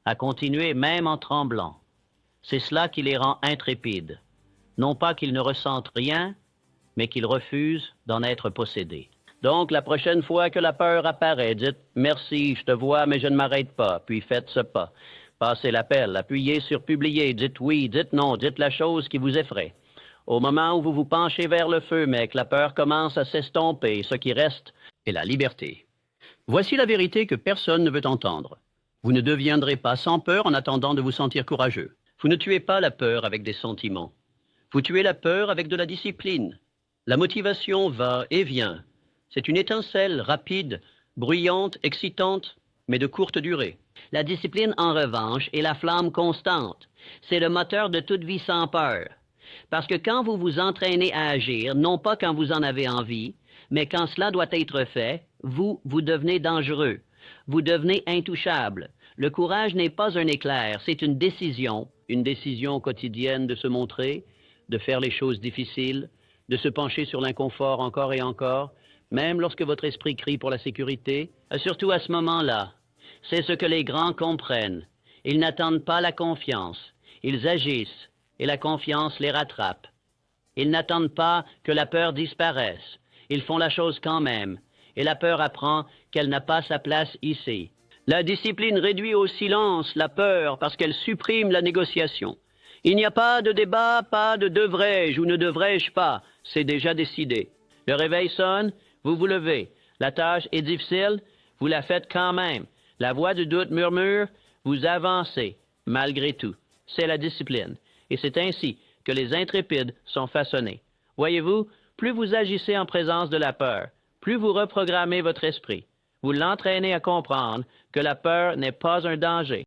à continuer même en tremblant. C'est cela qui les rend intrépides. Non pas qu'ils ne ressentent rien, mais qu'ils refusent d'en être possédés. Donc, la prochaine fois que la peur apparaît, dites « Merci, je te vois, mais je ne m'arrête pas », puis faites ce pas. Passez l'appel, appuyez sur « Publier », dites « Oui », dites « Non », dites la chose qui vous effraie. Au moment où vous vous penchez vers le feu, mais que la peur commence à s'estomper, ce qui reste est la liberté. Voici la vérité que personne ne veut entendre. Vous ne deviendrez pas sans peur en attendant de vous sentir courageux. Vous ne tuez pas la peur avec des sentiments. Vous tuez la peur avec de la discipline. La motivation va et vient. C'est une étincelle rapide, bruyante, excitante, mais de courte durée. La discipline, en revanche, est la flamme constante. C'est le moteur de toute vie sans peur. Parce que quand vous vous entraînez à agir, non pas quand vous en avez envie, mais quand cela doit être fait, vous devenez dangereux. Vous devenez intouchable. Le courage n'est pas un éclair, c'est une décision quotidienne de se montrer, de faire les choses difficiles, de se pencher sur l'inconfort encore et encore, même lorsque votre esprit crie pour la sécurité, surtout à ce moment-là. C'est ce que les grands comprennent. Ils n'attendent pas la confiance. Ils agissent, et la confiance les rattrape. Ils n'attendent pas que la peur disparaisse. Ils font la chose quand même, et la peur apprend qu'elle n'a pas sa place ici. La discipline réduit au silence la peur parce qu'elle supprime la négociation. Il n'y a pas de débat, pas de devrais-je ou ne devrais-je pas, c'est déjà décidé. Le réveil sonne, vous vous levez. La tâche est difficile, vous la faites quand même. La voix du doute murmure, vous avancez, malgré tout. C'est la discipline. Et c'est ainsi que les intrépides sont façonnés. Voyez-vous, plus vous agissez en présence de la peur, plus vous reprogrammez votre esprit. Vous l'entraînez à comprendre que la peur n'est pas un danger.